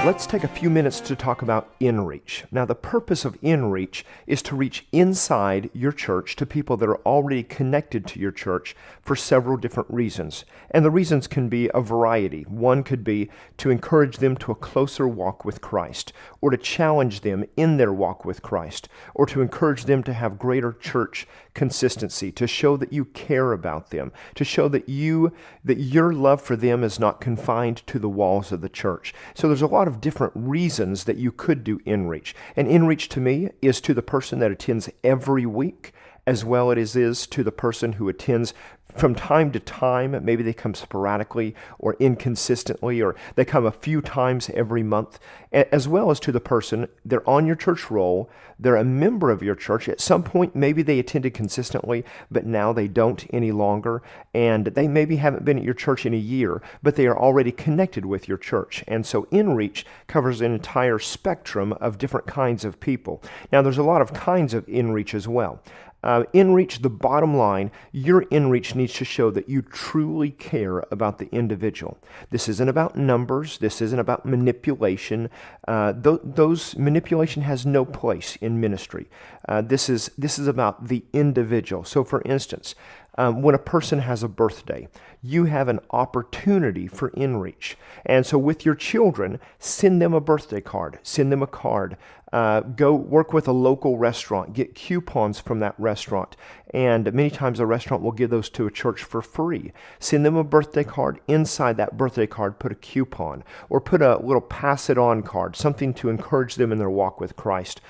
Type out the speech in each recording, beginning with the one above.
Let's take a few minutes to talk about Inreach. Now, the purpose of Inreach is to reach inside your church to people that are already connected to your church for several different reasons. And the reasons can be a variety. One could be to encourage them to a closer walk with Christ, or to challenge them in their walk with Christ, or to encourage them to have greater church consistency, to show that you care about them, to show that your love for them is not confined to the walls of the church. So there's a lot of different reasons that you could do Inreach. And Inreach to me is to the person that attends every week, as well as it is to the person who attends from time to time. Maybe they come sporadically or inconsistently, or they come a few times every month, as well as to the person, they're on your church roll, they're a member of your church. At some point, maybe they attended consistently, but now they don't any longer, and they maybe haven't been at your church in a year, but they are already connected with your church. And so Inreach covers an entire spectrum of different kinds of people. Now, there's a lot of kinds of Inreach as well. Inreach, the bottom line, your Inreach needs to show that you truly care about the individual. This isn't about numbers. This isn't about manipulation. Those manipulation has no place in ministry. This is about the individual. So, for instance, when a person has a birthday, you have an opportunity for Inreach. And so with your children, send them a birthday card, send them a card, go work with a local restaurant, get coupons from that restaurant. And many times a restaurant will give those to a church for free. Send them a birthday card. Inside that birthday card, put a coupon, or put a little pass it on card, something to encourage them in their walk with Christ.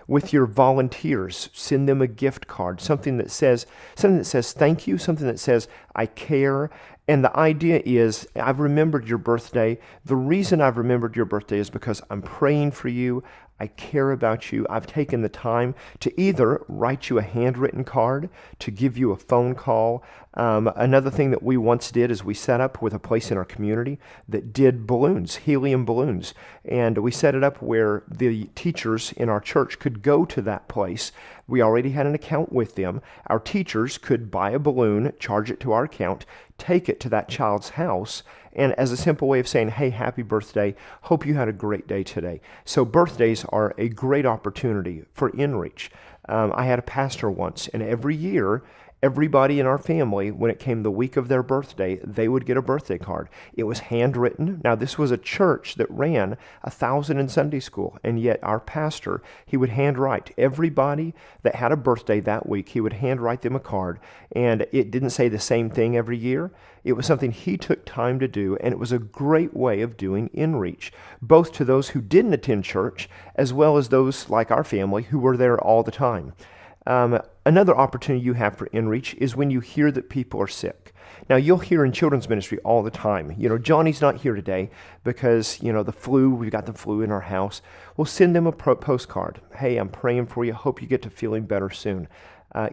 With your volunteers, send them a gift card, something that says thank you, something that says I care. And the idea is, I've remembered your birthday. The reason I've remembered your birthday is because I'm praying for you. I care about you. I've taken the time to either write you a handwritten card, to give you a phone call. Another thing that we once did is we set up with a place in our community that did balloons, helium balloons. And we set it up where the teachers in our church could go to that place. We already had an account with them. Our teachers could buy a balloon, charge it to our account, take it to that child's house, and as a simple way of saying, hey, happy birthday, hope you had a great day today. So birthdays are a great opportunity for Inreach. I had a pastor once, and every year, everybody in our family, when it came the week of their birthday, they would get a birthday card. It was handwritten. Now, this was a church that ran 1,000 in Sunday school, and yet our pastor, he would handwrite everybody that had a birthday that week. He would handwrite them a card, and it didn't say the same thing every year. It was something he took time to do, and it was a great way of doing Inreach, both to those who didn't attend church, as well as those like our family who were there all the time. Another opportunity you have for Inreach is when you hear that people are sick. Now, you'll hear in children's ministry all the time, Johnny's not here today because, the flu, we've got the flu in our house. We'll send them a postcard. Hey, I'm praying for you. Hope you get to feeling better soon.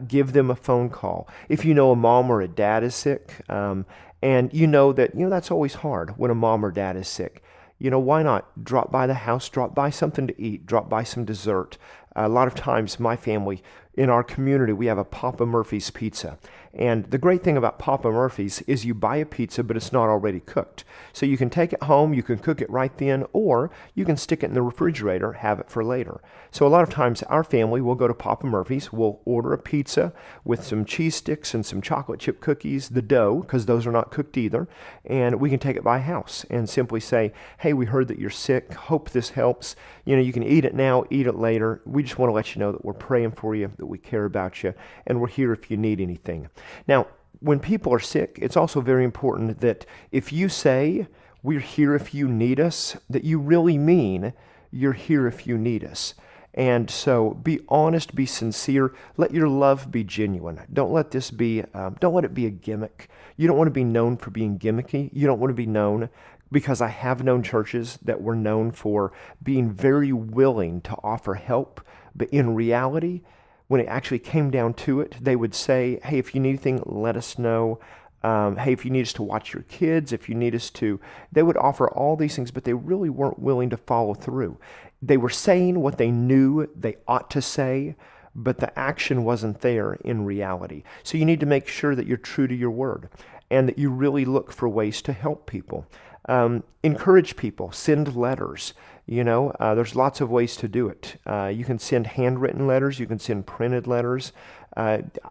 Give them a phone call. If you know a mom or a dad is sick, and that's always hard when a mom or dad is sick. Why not drop by the house, drop by something to eat, drop by some dessert. A lot of times my family, in our community, we have a Papa Murphy's pizza. And the great thing about Papa Murphy's is you buy a pizza, but it's not already cooked. So you can take it home, you can cook it right then, or you can stick it in the refrigerator, have it for later. So a lot of times our family will go to Papa Murphy's, we'll order a pizza with some cheese sticks and some chocolate chip cookies, the dough, because those are not cooked either, and we can take it by house and simply say, hey, we heard that you're sick, hope this helps. You can eat it now, eat it later. We just want to let you know that we're praying for you, that we care about you, and we're here if you need anything. Now, when people are sick, it's also very important that if you say, we're here if you need us, that you really mean you're here if you need us. And so be honest, be sincere, let your love be genuine. Don't let it be a gimmick. You don't want to be known for being gimmicky. You don't want to be known, because I have known churches that were known for being very willing to offer help, but in reality, when it actually came down to it, they would say, hey, if you need anything, let us know. Hey, if you need us to watch your kids, if you need us to, they would offer all these things, but they really weren't willing to follow through. They were saying what they knew they ought to say, but the action wasn't there in reality. So you need to make sure that you're true to your word and that you really look for ways to help people. Encourage people, send letters. There's lots of ways to do it. You can send handwritten letters, you can send printed letters.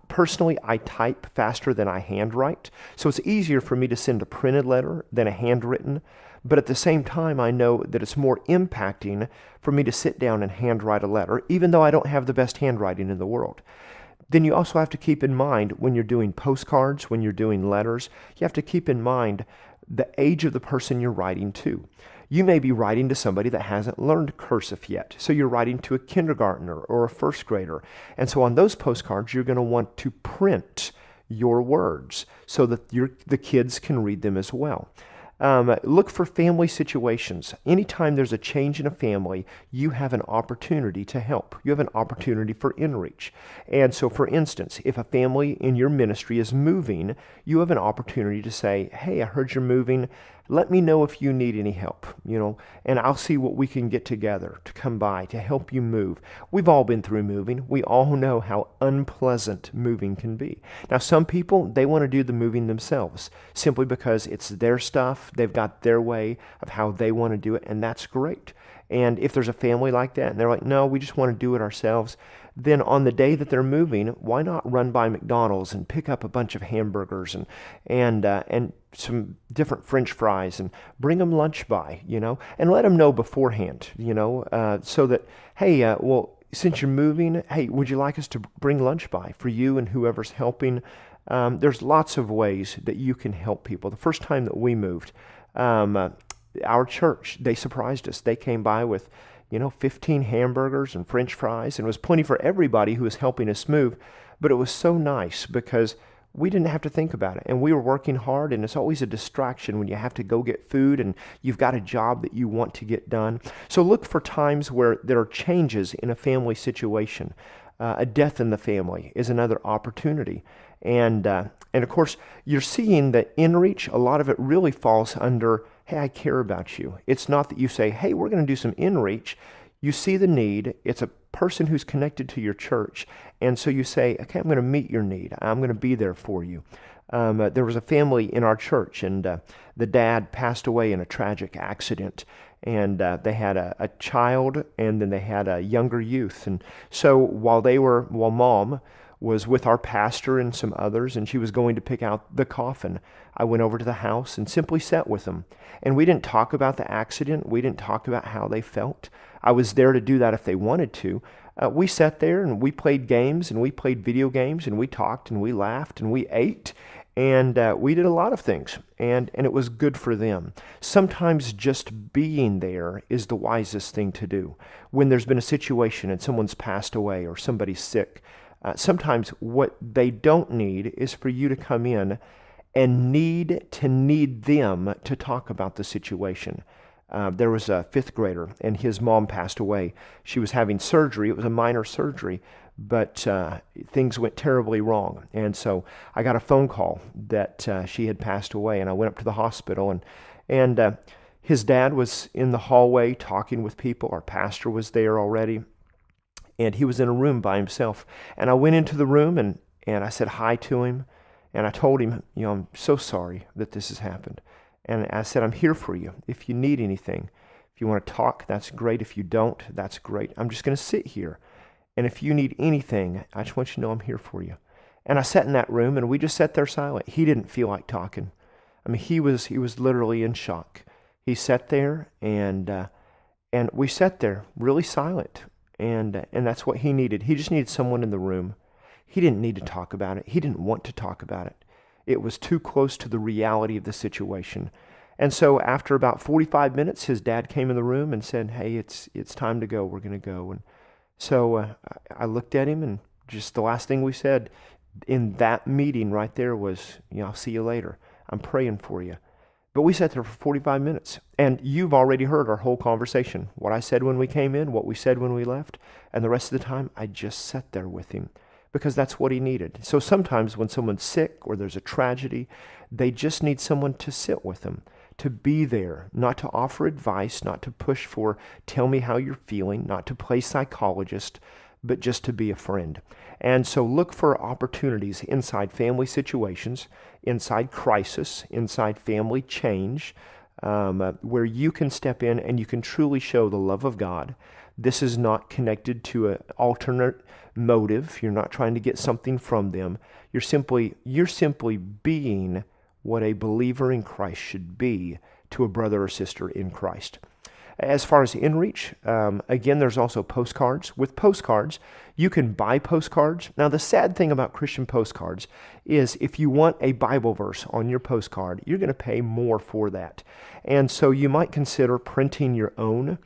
Personally, I type faster than I handwrite, so it's easier for me to send a printed letter than a handwritten. But at the same time, I know that it's more impacting for me to sit down and handwrite a letter, even though I don't have the best handwriting in the world. Then you also have to keep in mind when you're doing postcards, when you're doing letters, you have to keep in mind the age of the person you're writing to. You may be writing to somebody that hasn't learned cursive yet. So you're writing to a kindergartner or a first grader. And so on those postcards, you're going to want to print your words so that the kids can read them as well. Look for family situations. Anytime there's a change in a family, you have an opportunity to help. You have an opportunity for Inreach. And so, for instance, if a family in your ministry is moving, you have an opportunity to say, hey, I heard you're moving. Let me know if you need any help, and I'll see what we can get together to come by to help you move. We've all been through moving. We all know how unpleasant moving can be. Now, some people, they want to do the moving themselves simply because it's their stuff. They've got their way of how they want to do it, and that's great. And if there's a family like that and they're like, no, we just want to do it ourselves, then on the day that they're moving, why not run by McDonald's and pick up a bunch of hamburgers and some different French fries and bring them lunch by, and let them know beforehand, so that, hey, well, since you're moving, hey, would you like us to bring lunch by for you and whoever's helping? There's lots of ways that you can help people. The first time that we moved, our church, they surprised us. They came by with 15 hamburgers and French fries, and it was plenty for everybody who was helping us move. But it was so nice because we didn't have to think about it, and we were working hard, and it's always a distraction when you have to go get food and you've got a job that you want to get done. So look for times where there are changes in a family situation. A death in the family is another opportunity. And of course, you're seeing that Inreach, a lot of it really falls under, hey, I care about you. It's not that you say, hey, we're going to do some Inreach. You see the need. It's a person who's connected to your church. And so you say, okay, I'm going to meet your need. I'm going to be there for you. There was a family in our church, and the dad passed away in a tragic accident. And they had a child, and then they had a younger youth. And so while Mom was with our pastor and some others, and she was going to pick out the coffin, I went over to the house and simply sat with them. And we didn't talk about the accident. We didn't talk about how they felt. I was there to do that if they wanted to. We sat there and we played games and we played video games and we talked and we laughed and we ate. And we did a lot of things, and it was good for them. Sometimes just being there is the wisest thing to do. When there's been a situation and someone's passed away or somebody's sick, sometimes what they don't need is for you to come in and need them to talk about the situation. There was a fifth grader, and his mom passed away. She was having surgery. It was a minor surgery, but things went terribly wrong. And so I got a phone call that she had passed away, and I went up to the hospital, and his dad was in the hallway talking with people. Our pastor was there already, and he was in a room by himself. And I went into the room, and I said hi to him, and I told him, I'm so sorry that this has happened. And I said, I'm here for you. If you need anything, if you want to talk, that's great. If you don't, that's great. I'm just going to sit here. And if you need anything, I just want you to know I'm here for you. And I sat in that room, and we just sat there silent. He didn't feel like talking. I mean, he was literally in shock. He sat there, and we sat there really silent. And that's what he needed. He just needed someone in the room. He didn't need to talk about it. He didn't want to talk about it. It was too close to the reality of the situation. And so after about 45 minutes, his dad came in the room and said, hey, it's time to go. We're going to go. And so I looked at him, and just the last thing we said in that meeting right there was, I'll see you later. I'm praying for you. But we sat there for 45 minutes. And you've already heard our whole conversation. What I said when we came in, what we said when we left. And the rest of the time, I just sat there with him, because that's what he needed. So sometimes when someone's sick or there's a tragedy, they just need someone to sit with them, to be there, not to offer advice, not to push for, tell me how you're feeling, not to play psychologist, but just to be a friend. And so look for opportunities inside family situations, inside crisis, inside family change, where you can step in and you can truly show the love of God. This is not connected to an alternate motive. You're not trying to get something from them. You're simply being what a believer in Christ should be to a brother or sister in Christ. As far as Inreach, again, there's also postcards. With postcards, you can buy postcards. Now, the sad thing about Christian postcards is if you want a Bible verse on your postcard, you're going to pay more for that. And so you might consider printing your own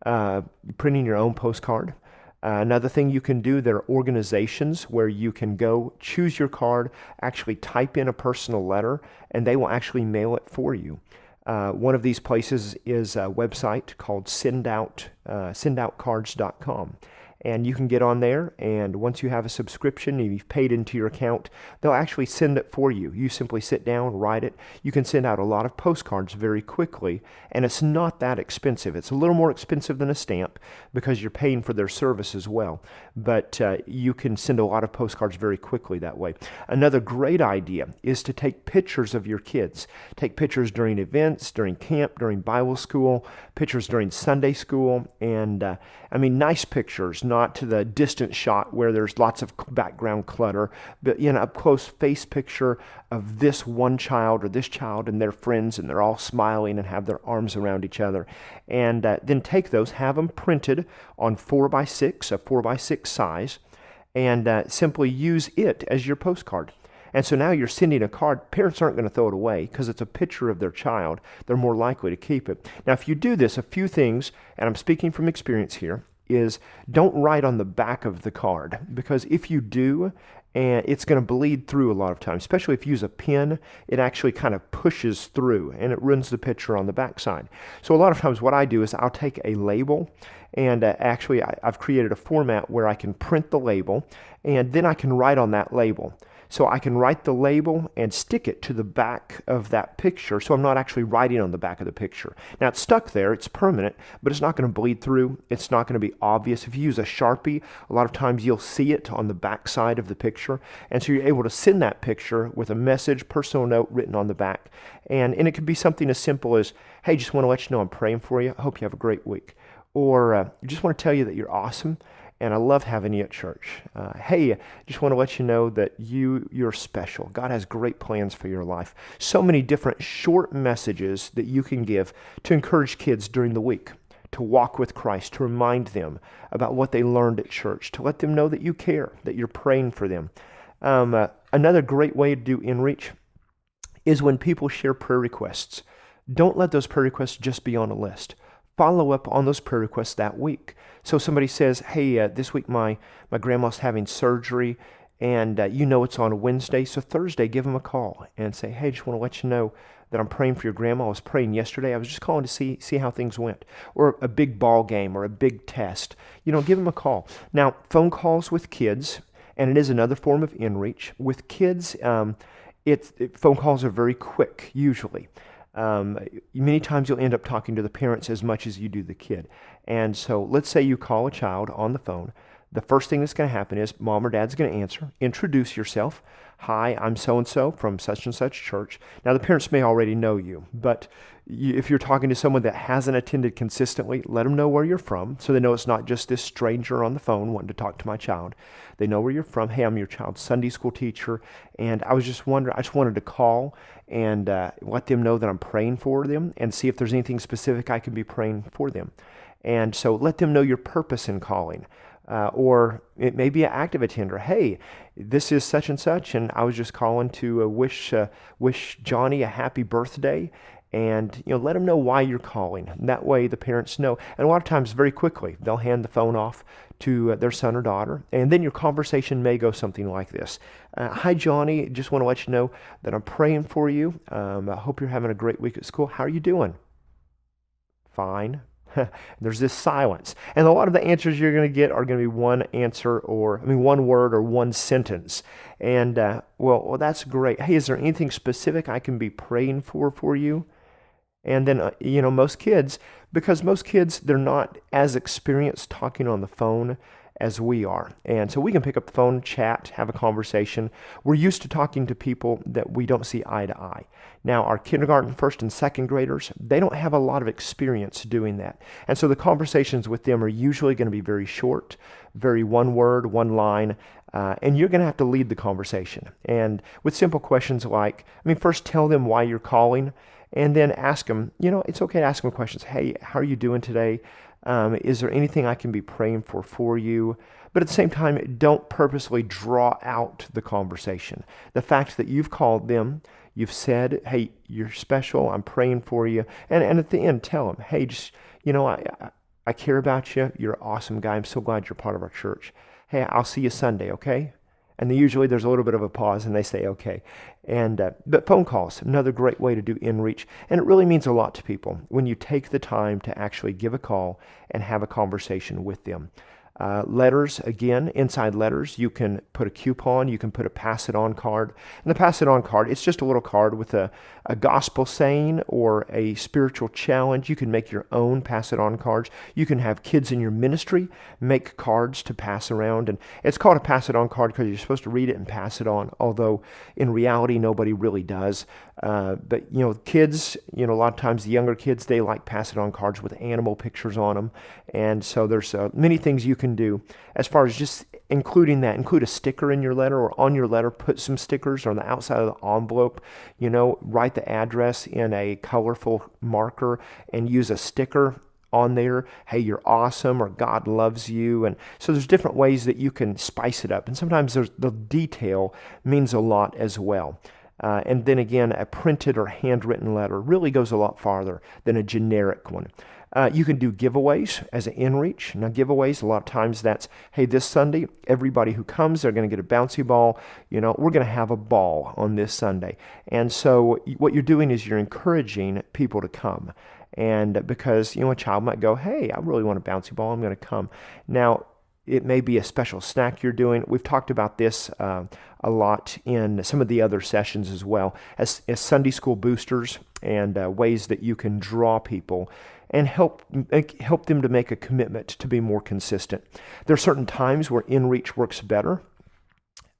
postcard. Another thing you can do, there are organizations where you can go choose your card, actually type in a personal letter, and they will actually mail it for you. One of these places is a website called sendoutcards.com. And you can get on there, and once you have a subscription and you've paid into your account, they'll actually send it for you. You simply sit down, write it. You can send out a lot of postcards very quickly, and it's not that expensive. It's a little more expensive than a stamp because you're paying for their service as well. But you can send a lot of postcards very quickly that way. Another great idea is to take pictures of your kids. Take pictures during events, during camp, during Bible school, pictures during Sunday school, and nice pictures, not to the distant shot where there's lots of background clutter, but up close face picture of this one child or this child and their friends, and they're all smiling and have their arms around each other. And then take those, have them printed on 4x6, a 4x6 size, and simply use it as your postcard. And so now you're sending a card. Parents aren't going to throw it away because it's a picture of their child. They're more likely to keep it. Now, if you do this, a few things, and I'm speaking from experience here, is don't write on the back of the card, because if you do, and it's going to bleed through a lot of times, especially if you use a pen, it actually kind of pushes through and it ruins the picture on the back side. So a lot of times what I do is I'll take a label, and I've created a format where I can print the label, and then I can write on that label. So I can write the label and stick it to the back of that picture, so I'm not actually writing on the back of the picture. Now, it's stuck there, it's permanent, but it's not going to bleed through. It's not going to be obvious. If you use a Sharpie, a lot of times you'll see it on the back side of the picture, and so you're able to send that picture with a message, personal note written on the back. And it could be something as simple as, hey, just want to let you know I'm praying for you. I hope you have a great week. Or just want to tell you that you're awesome, and I love having you at church. Hey, just want to let you know that you're special. God has great plans for your life. So many different short messages that you can give to encourage kids during the week to walk with Christ, to remind them about what they learned at church, to let them know that you care, that you're praying for them. Another great way to do Inreach is when people share prayer requests. Don't let those prayer requests just be on a list. Follow up on those prayer requests that week. So somebody says, hey, this week my grandma's having surgery, and it's on a Wednesday, so Thursday give them a call and say, hey, just want to let you know that I'm praying for your grandma. I was praying yesterday. I was just calling to see how things went. Or a big ball game or a big test. Give them a call. Now, phone calls with kids, and it is another form of Inreach. With kids, phone calls are very quick, usually. Many times you'll end up talking to the parents as much as you do the kid. And so let's say you call a child on the phone. The first thing that's going to happen is mom or dad's going to answer. Introduce yourself. Hi, I'm so-and-so from such and such church. Now, the parents may already know you, but if you're talking to someone that hasn't attended consistently, let them know where you're from so they know it's not just this stranger on the phone wanting to talk to my child. They know where you're from. Hey, I'm your child's Sunday school teacher, and I just wanted to call and let them know that I'm praying for them and see if there's anything specific I can be praying for them. And so let them know your purpose in calling. Or it may be an active attender. Hey, this is such and such, and I was just calling to wish Johnny a happy birthday, and let them know why you're calling. And that way the parents know. And a lot of times, very quickly, they'll hand the phone off to their son or daughter, and then your conversation may go something like this: Hi, Johnny. Just want to let you know that I'm praying for you. I hope you're having a great week at school. How are you doing? Fine. There's this silence. And a lot of the answers you're going to get are going to be one word or one sentence. And, well, that's great. Hey, is there anything specific I can be praying for you? And then, most kids, they're not as experienced talking on the phone as we are. And so we can pick up the phone, chat, have a conversation. We're used to talking to people that we don't see eye to eye. Now, our kindergarten, first and second graders, they don't have a lot of experience doing that. And so the conversations with them are usually going to be very short, very one word, one line, and you're going to have to lead the conversation. And with simple questions like, first tell them why you're calling, and then ask them, it's okay to ask them questions. Hey, how are you doing today? Is there anything I can be praying for you? But at the same time, don't purposely draw out the conversation. The fact that you've called them, you've said, hey, you're special, I'm praying for you. And at the end, tell them, hey, just, I care about you. You're an awesome guy. I'm so glad you're part of our church. Hey, I'll see you Sunday, okay? And then usually there's a little bit of a pause and they say, okay. But phone calls, another great way to do Inreach. And it really means a lot to people when you take the time to actually give a call and have a conversation with them. Letters, again, inside letters, you can put a coupon, you can put a pass it on card. And the pass it on card, it's just a little card with a gospel saying or a spiritual challenge. You can make your own pass it on cards. You can have kids in your ministry make cards to pass around. And it's called a pass it on card because you're supposed to read it and pass it on, although in reality, nobody really does. But kids, a lot of times the younger kids, they like pass it on cards with animal pictures on them. And so there's many things you can do as far as just including that. Include a sticker in your letter, or on your letter, put some stickers on the outside of the envelope. Write the address in a colorful marker and use a sticker on there. Hey, you're awesome, or God loves you. And so there's different ways that you can spice it up. And sometimes the detail means a lot as well. And then again, a printed or handwritten letter really goes a lot farther than a generic one. You can do giveaways as an Inreach. Now, giveaways, a lot of times that's, hey, this Sunday, everybody who comes, they're going to get a bouncy ball. We're going to have a ball on this Sunday. And so what you're doing is you're encouraging people to come. And because, a child might go, hey, I really want a bouncy ball, I'm going to come. Now, it may be a special snack you're doing. We've talked about this a lot in some of the other sessions as well, as Sunday school boosters and ways that you can draw people and help them to make a commitment to be more consistent. There are certain times where Inreach works better.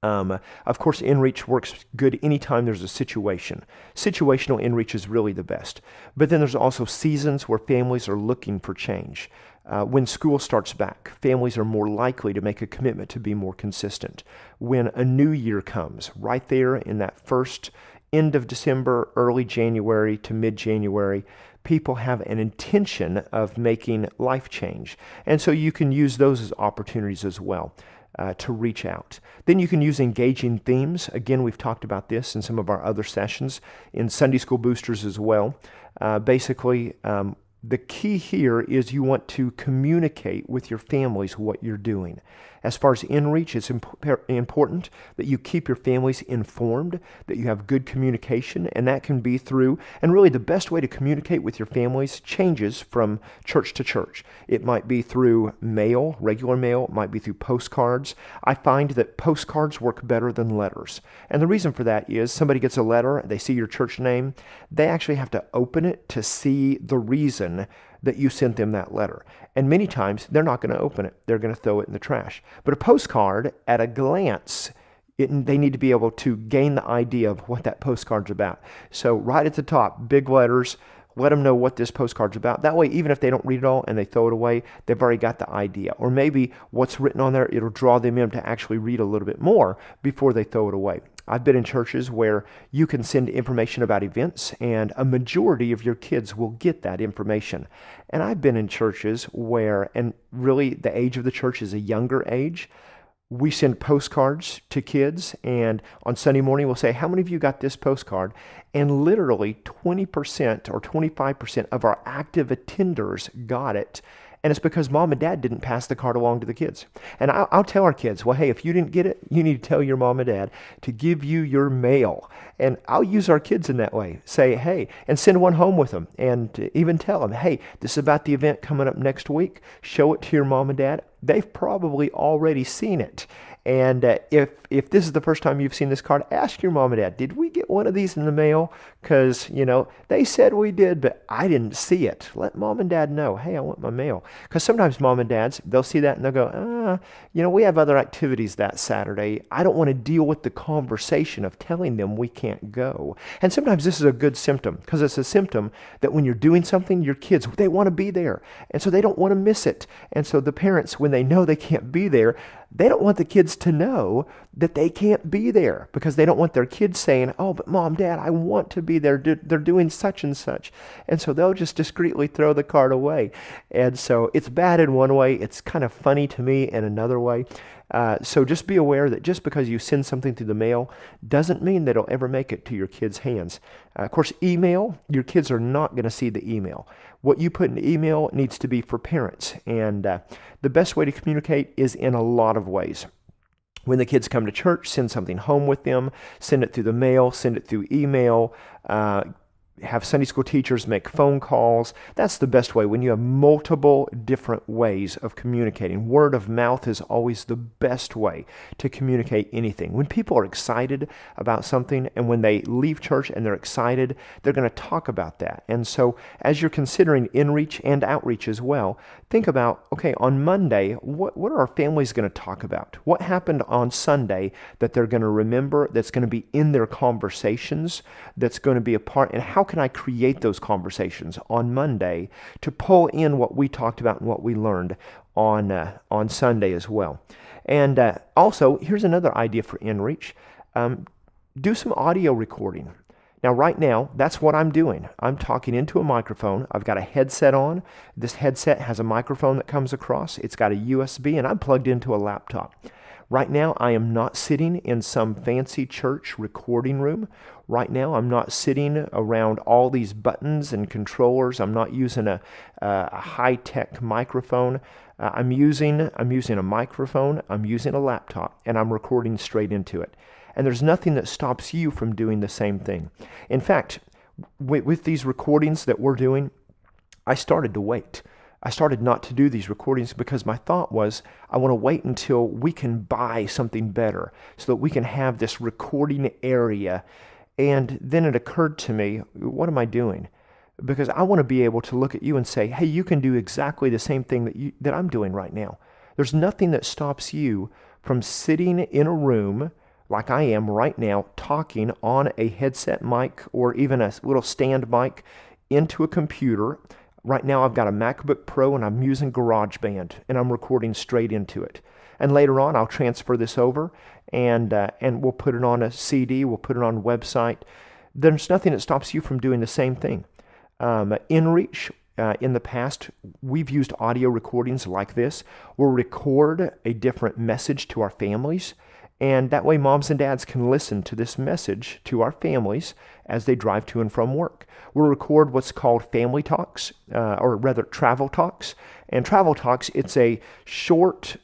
Of course, Inreach works good anytime there's a situation. Situational Inreach is really the best. But then there's also seasons where families are looking for change. When school starts back, families are more likely to make a commitment to be more consistent. When a new year comes, right there in that first end of December, early January to mid-January, people have an intention of making life change. And so you can use those as opportunities as well to reach out. Then you can use engaging themes. Again, we've talked about this in some of our other sessions, in Sunday School Boosters as well. Basically, the key here is you want to communicate with your families what you're doing. As far as Inreach, it's important that you keep your families informed, that you have good communication, and that can be through, and really the best way to communicate with your families changes from church to church. It might be through mail, regular mail, it might be through postcards. I find that postcards work better than letters. And the reason for that is somebody gets a letter, they see your church name, they actually have to open it to see the reason that you sent them that letter. And many times, they're not going to open it. They're going to throw it in the trash. But a postcard, at a glance, they need to be able to gain the idea of what that postcard's about. So right at the top, big letters, let them know what this postcard's about. That way, even if they don't read it all and they throw it away, they've already got the idea. Or maybe what's written on there, it'll draw them in to actually read a little bit more before they throw it away. I've been in churches where you can send information about events, and a majority of your kids will get that information. And I've been in churches where, and really the age of the church is a younger age, we send postcards to kids, and on Sunday morning we'll say, how many of you got this postcard? And literally 20% or 25% of our active attenders got it. And it's because mom and dad didn't pass the card along to the kids. And I'll tell our kids, well, hey, if you didn't get it, you need to tell your mom and dad to give you your mail. And I'll use our kids in that way. Say, hey, and send one home with them. And even tell them, hey, this is about the event coming up next week. Show it to your mom and dad. they've probably already seen it. And if this is the first time you've seen this card, ask your mom and dad, did we get one of these in the mail? Because, they said we did, but I didn't see it. Let mom and dad know, hey, I want my mail. Because sometimes mom and dads, they'll see that and they'll go, we have other activities that Saturday. I don't want to deal with the conversation of telling them we can't go. And sometimes this is a good symptom, because it's a symptom that when you're doing something, your kids, they want to be there. And so they don't want to miss it. And so the parents, when they know they can't be there, they don't want the kids to know that they can't be there, because they don't want their kids saying, oh, but mom, dad, I want to be there. They're doing such and such. And so they'll just discreetly throw the card away. And so it's bad in one way. It's kind of funny to me in another way. So just be aware that just because you send something through the mail doesn't mean that it'll ever make it to your kids' hands. Of course, email, your kids are not going to see the email. What you put in the email needs to be for parents. And the best way to communicate is in a lot of ways. When the kids come to church, send something home with them, send it through the mail, send it through email, have Sunday school teachers make phone calls. That's the best way, when you have multiple different ways of communicating. Word of mouth is always the best way to communicate anything. When people are excited about something, and when they leave church and they're excited, they're going to talk about that. And so as you're considering Inreach and Outreach as well, think about, okay, on Monday, what are our families going to talk about? What happened on Sunday that they're going to remember, that's going to be in their conversations, that's going to be a part, and how can I create those conversations on Monday to pull in what we talked about and what we learned on Sunday as well? And also, here's another idea for Inreach. Do some audio recording. Now, right now, that's what I'm doing. I'm talking into a microphone. I've got a headset on. This headset has a microphone that comes across. It's got a USB, and I'm plugged into a laptop. Right now, I am not sitting in some fancy church recording room. Right now, I'm not sitting around all these buttons and controllers. I'm not using a high-tech microphone. I'm using a microphone. I'm using a laptop, and I'm recording straight into it. And there's nothing that stops you from doing the same thing. In fact, with these recordings that we're doing, I started to wait. I started not to do these recordings because my thought was, I want to wait until we can buy something better so that we can have this recording area. And then it occurred to me, what am I doing? Because I want to be able to look at you and say, hey, you can do exactly the same thing that I'm doing right now. There's nothing that stops you from sitting in a room like I am right now, talking on a headset mic or even a little stand mic into a computer. Right now I've got a MacBook Pro and I'm using GarageBand and I'm recording straight into it. And later on I'll transfer this over and we'll put it on a CD, we'll put it on a website. There's nothing that stops you from doing the same thing. Inreach, in the past, we've used audio recordings like this. We'll record a different message to our families, and that way moms and dads can listen to this message to our families as they drive to and from work. We'll record what's called family talks, or rather travel talks. And travel talks, it's a short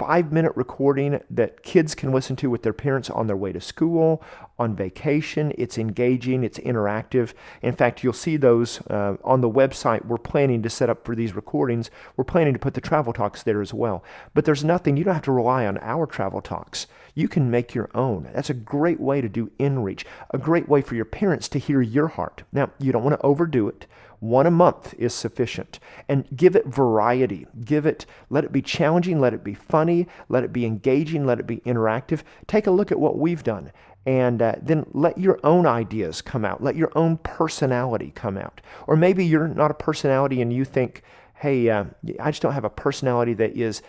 5-minute recording that kids can listen to with their parents on their way to school, on vacation. It's engaging, it's interactive. In fact, you'll see those on the website. We're planning to set up for these recordings. We're planning to put the travel talks there as well. But there's nothing, you don't have to rely on our travel talks. You can make your own. That's a great way to do Inreach, a great way for your parents to hear your heart. Now, you don't want to overdo it. 1 a month is sufficient. And give it variety. Let it be challenging, let it be funny, let it be engaging, let it be interactive. Take a look at what we've done. And then let your own ideas come out. Let your own personality come out. Or maybe you're not a personality and you think, hey, I just don't have a personality that is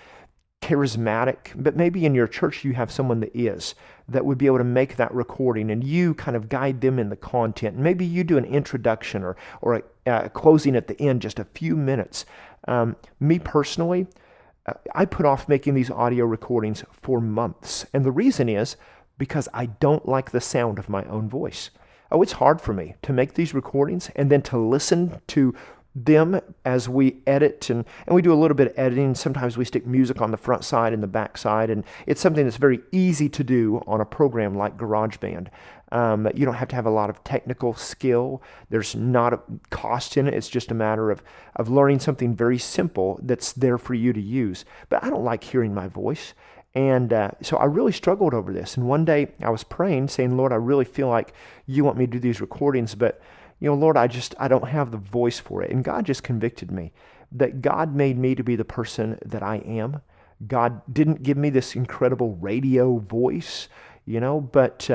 charismatic, but maybe in your church you have someone that would be able to make that recording, and you kind of guide them in the content. Maybe you do an introduction or a closing at the end, just a few minutes. Me personally, I put off making these audio recordings for months, and the reason is because I don't like the sound of my own voice. Oh, it's hard for me to make these recordings and then to listen to them as we edit, and we do a little bit of editing. Sometimes we stick music on the front side and the back side, and it's something that's very easy to do on a program like GarageBand. You don't have to have a lot of technical skill. There's not a cost in it. It's just a matter of learning something very simple that's there for you to use. But I don't like hearing my voice. And so I really struggled over this. And one day I was praying, saying, Lord, I really feel like you want me to do these recordings, but Lord, I don't have the voice for it. And God just convicted me that God made me to be the person that I am. God didn't give me this incredible radio voice, but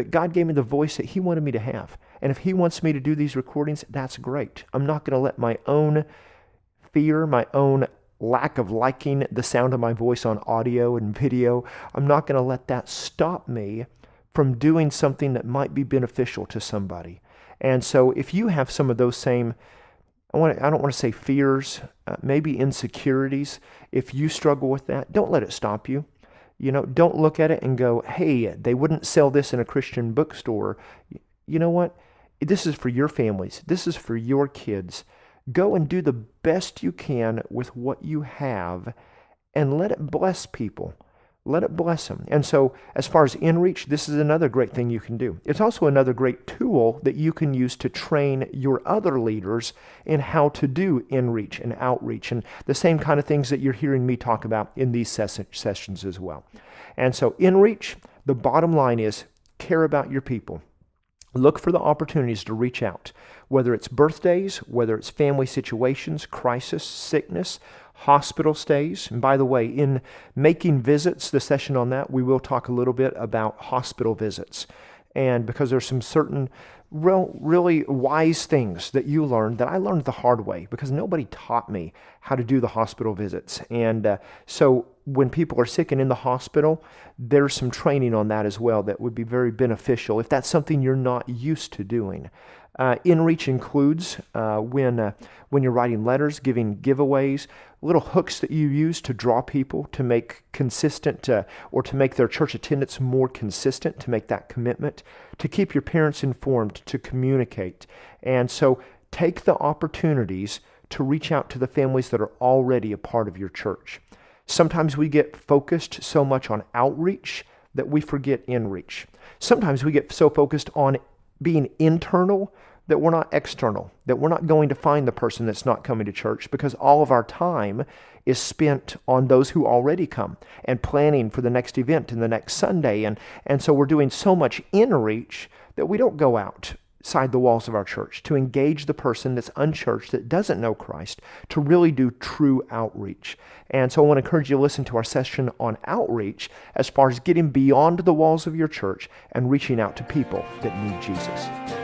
God gave me the voice that He wanted me to have. And if He wants me to do these recordings, that's great. I'm not going to let my own fear, my own lack of liking the sound of my voice on audio and video, I'm not going to let that stop me from doing something that might be beneficial to somebody. And so if you have some of those same, I don't want to say fears, maybe insecurities, if you struggle with that, don't let it stop you. Don't look at it and go, hey, they wouldn't sell this in a Christian bookstore. You know what? This is for your families. This is for your kids. Go and do the best you can with what you have and let it bless people. Let it bless them. And so as far as Inreach, this is another great thing you can do. It's also another great tool that you can use to train your other leaders in how to do Inreach and outreach and the same kind of things that you're hearing me talk about in these sessions as well. And so Inreach, the bottom line is care about your people. Look for the opportunities to reach out, whether it's birthdays, whether it's family situations, crisis, sickness, hospital stays. And by the way, in making visits, the session on that, we will talk a little bit about hospital visits. And because there's some certain really wise things that you learned that I learned the hard way because nobody taught me how to do the hospital visits. And so when people are sick and in the hospital, there's some training on that as well that would be very beneficial if that's something you're not used to doing. Inreach includes when you're writing letters, giving giveaways, little hooks that you use to draw people to make consistent or to make their church attendance more consistent, to make that commitment, to keep your parents informed, to communicate. And so take the opportunities to reach out to the families that are already a part of your church. Sometimes we get focused so much on outreach that we forget Inreach. Sometimes we get so focused on being internal that we're not external, that we're not going to find the person that's not coming to church because all of our time is spent on those who already come and planning for the next event and the next Sunday. And so we're doing so much Inreach that we don't go outside the walls of our church to engage the person that's unchurched, that doesn't know Christ, to really do true outreach. And so I want to encourage you to listen to our session on outreach as far as getting beyond the walls of your church and reaching out to people that need Jesus.